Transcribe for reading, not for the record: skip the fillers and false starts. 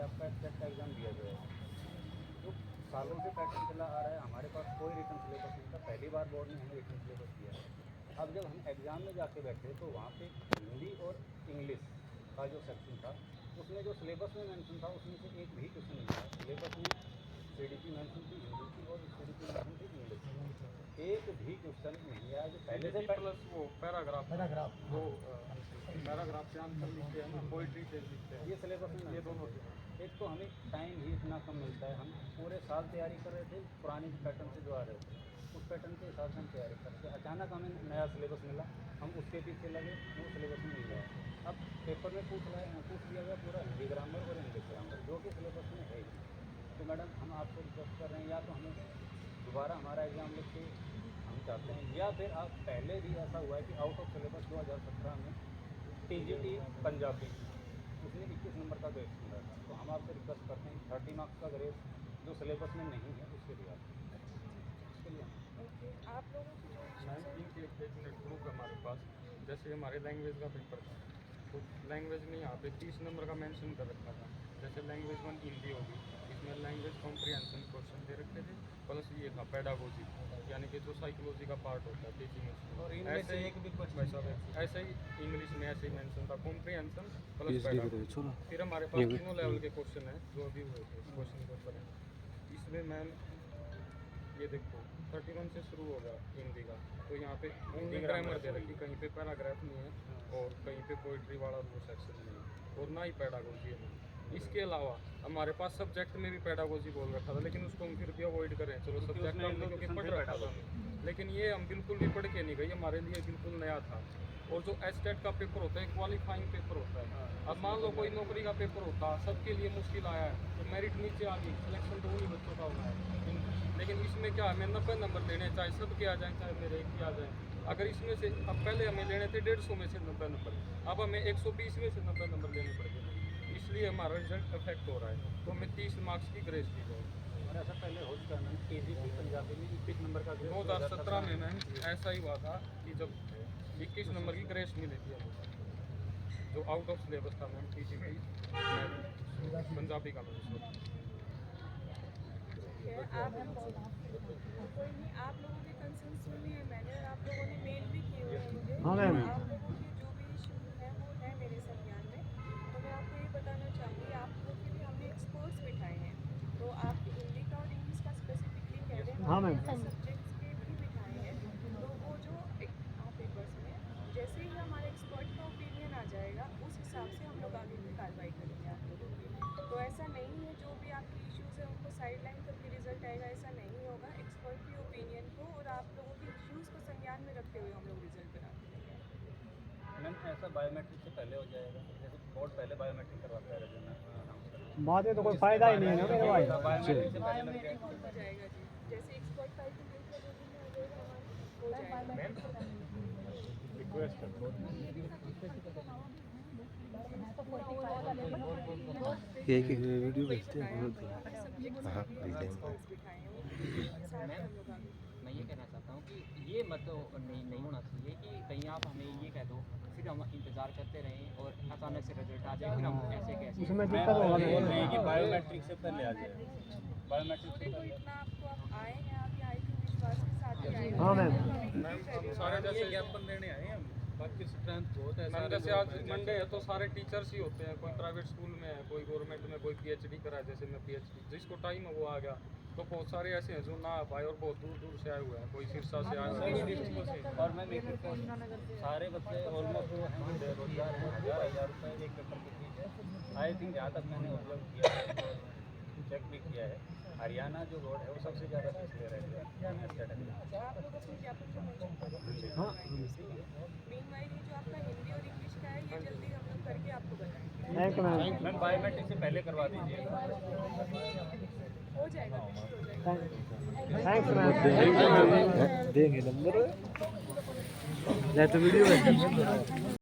कि आपका exact exam दिया जाएगा। तो सालों से पैटर्न चला आ रहा है, हमारे पास कोई रिटन सिलेबस नहीं था, पहली बार बोर्ड ने हमें रिटन सिलेबस दिया है। अब जब हम एग्ज़ाम में जाके बैठे तो वहाँ पे हिंदी और इंग्लिश का जो सेक्शन था उसमें जो सिलेबस में मेंशन था उसमें से एक भी क्वेश्चन नहीं था। सिलेबस में सीडीपी मेंशन थी हिंदी की और सीडीपी मेंशन थी इंग्लिश की, एक भी क्वेश्चन नहीं आया जो पहले से प्लस वो पैराग्राफ वो पैराग्राफ से आंसर लिखते हैं ना, पोइट्री से लिखते हैं, ये सिलेबस में ये दोनों थे। एक तो हमें टाइम ही इतना कम मिलता है, हम पूरे साल तैयारी कर रहे थे पुराने पैटर्न से जो आ रहे थे उस पैटर्न के हिसाब से हम तैयारी करते थे। अचानक हमें नया सिलेबस मिला, हम उसके पीछे लगे, वो सिलेबस में नहीं गया। अब पेपर में पूछ दिया गया पूरा हिंदी ग्रामर और इंग्लिश ग्रामर जो कि सिलेबस में है ही। तो मैडम हम आपसे रिक्वेस्ट कर रहे हैं या तो हमें दोबारा हमारा एग्ज़ाम लिख के हम चाहते हैं, या फिर आप पहले भी ऐसा हुआ है कि आउट ऑफ सिलेबस 2017 में टीजीटी पंजाबी उसने 21 नंबर का ग्रेस मिला था। तो हम आपसे रिक्वेस्ट करते हैं 30 मार्क्स का ग्रेस जो सिलेबस में नहीं है उसके लिए उसके लिए आप लोगों की जो एक मिनट ग्रुप है हमारे पास, जैसे हमारे लैंग्वेज का पेपर था तो लैंग्वेज में यहाँ पे 30 नंबर का मेंशन कर रखा था। जैसे लैंग्वेज 1 हिंदी होगी, इसमें लैंग्वेज कॉम्प्रिहेंशन क्वेश्चन दे रखे थे, प्लस ये था पेडागोजी यानी कि जो साइकोलॉजी का पार्ट होता है टीचिंग और ऐसे ही ऐसे ही इंग्लिश में ऐसे ही मेंशन था कॉम्प्रिहेंशन प्लस पेडागोजी। फिर हमारे पास तीनों लेवल के क्वेश्चन हैं जो अभी हुए थे क्वेश्चन पेपर है। इसमें मैम ये देखो 31 से शुरू होगा हिंदी का, तो यहाँ पे हिंदी ग्रामर दे रखी, कहीं पे पैराग्राफ नहीं है और कहीं पे पोइट्री वाला वो सेक्शन नहीं है और ना ही पेडागोजी है। इसके अलावा हमारे पास सब्जेक्ट में भी पेडागोजी बोल रखा था, लेकिन उसको हम फिर भी अवॉइड करें, चलो सब्जेक्ट हमने क्योंकि पढ़ रखा था, लेकिन ये हम बिल्कुल भी पढ़ के नहीं गए, हमारे लिए बिल्कुल नया था। और जो एस्टेट का पेपर होता है क्वालिफाइंग पेपर होता है। अब मान लो कोई नौकरी का पेपर होता सबके लिए मुश्किल आया है तो मेरिट नीचे आ गई, सिलेक्शन तो उन्हीं बच्चों का होना है, लेकिन इसमें क्या हमें 90 नंबर लेने, चाहे सबके आ जाएँ चाहे मेरे एक ही आ जाएँ। अगर इसमें से अब पहले हमें लेने थे 150 में से 90 नंबर, अब हमें 120 में से 90 नंबर लेने पड़ गए, इसलिए हमारा रिजल्ट अफेक्ट हो रहा है। तो हमें 30 मार्क्स की ग्रेस दी जाए। और ऐसा पहले हो चुका है टीजीटी पंजाबी में 21 नंबर का ग्रेस 2017 में मैम ऐसा ही हुआ था कि जब 21 नंबर की ग्रेस मिली थी हमें, जो आउट ऑफ सिलेबस था मैम टीजीटी पंजाबी का मैम। आप कोई नहीं, आप लोगों के कंसर्न सुन लिए मैंने और आप लोगों ने मेल भी किए हुए हैं मुझे। हाँ मैम। आप लोगों के जो भी इशू है वो है मेरे संज्ञान में। तो मैं आपको ये बताना चाहूँगी आप लोगों के लिए हमने एक्सपर्ट्स बिठाए हैं। तो आप हिंदी का और इंग्लिश का स्पेसिफिकली कह रहे हैं, हाँ मैम। सब्जेक्ट्स के भी बिठाए हैं। तो वो जो पेपर्स में जैसे ही हमारे एक्सपर्ट का ओपिनियन आ जाएगा उस हिसाब से हम लोग आगे की कार्रवाई करेंगे आप लोगों की। तो ऐसा नहीं है जो भी आपकी इश्यूज़ है उनको साइड लाइन करके रिजल्ट आएगा, ऐसा नहीं होगा। एक्सपर्ट की ओपिनियन को और आप लोगों के इश्यूज़ को संज्ञान में रखते हुए हम लोग रिजल्ट बनाते हैं। मैम ऐसा बायोमेट्रिक से पहले हो जाएगा, जैसे बोर्ड पहले बायोमेट्रिक करवाता है रेजल्ट, बाद में तो कोई फायदा ही नहीं है ना मेरे भाई। बायोमेट्रिक से पहले लग जाएगा। हो जाएगा जी, जैसे एक्सपर्ट फाइल को देख लेंगे हो जाएगा। रिक्वेस्ट है ये कि वीडियो भेजते हैं। हाँ मैं ये कहना चाहता हूँ कि ये मत नहीं होना चाहिए कि कहीं आप हमें ये कह दो फिर हम इंतज़ार करते रहें और अचानक से रिजल्ट आ जाए फिर हम ऐसे कैसे। उसमें दिक्कत होगा नहीं कि बायोमेट्रिक से पहले आ जाए, बायोमेट्रिक से देखो इतना आपको आप आए हैं, आप यहाँ आए थे विश्वास के साथ ही आए हैं। हाँ मैम। मैम सारे जैसे ज्ञापन देने आए हैं, बाकी स्ट्रेंथ बहुत है। मैम जैसे आज मंडे है तो सारे टीचर्स ही होते हैं, कोई प्राइवेट स्कूल में है, कोई गवर्नमेंट में, कोई पीएचडी करा है, जैसे मैं पीएचडी जिसको टाइम है वो आ गया। तो बहुत सारे ऐसे हैं जो ना आ पाए और बहुत दूर दूर से आए हुए हैं, कोई सिरसा से आए हुए हैं। और मैं सारे बच्चे ऑलमोस्ट हैं बेरोजगार हैं, 1000 रुपये एक पेपर की फीस है। आई थिंक जहाँ तक मैंने ऑब्जर्व किया है, चेक भी किया है, हरियाणा जो बोर्ड है वो सबसे ज़्यादा फीस ले रहे थे। आप लोग अपने ज्ञापन को मेंशन करेंगे। हाँ। मीनवाइल ये जो आपका हिंदी और इंग्लिश का है ये जल्दी हम लोग करके आपको बताएंगे। Thank you ma'am. Ma'am biometric से पहले करवा दीजिएगा। हो जाएगा, बिल्कुल हो जाएगा। Thanks ma'am. देंगे नंबर। नहीं तो वीडियो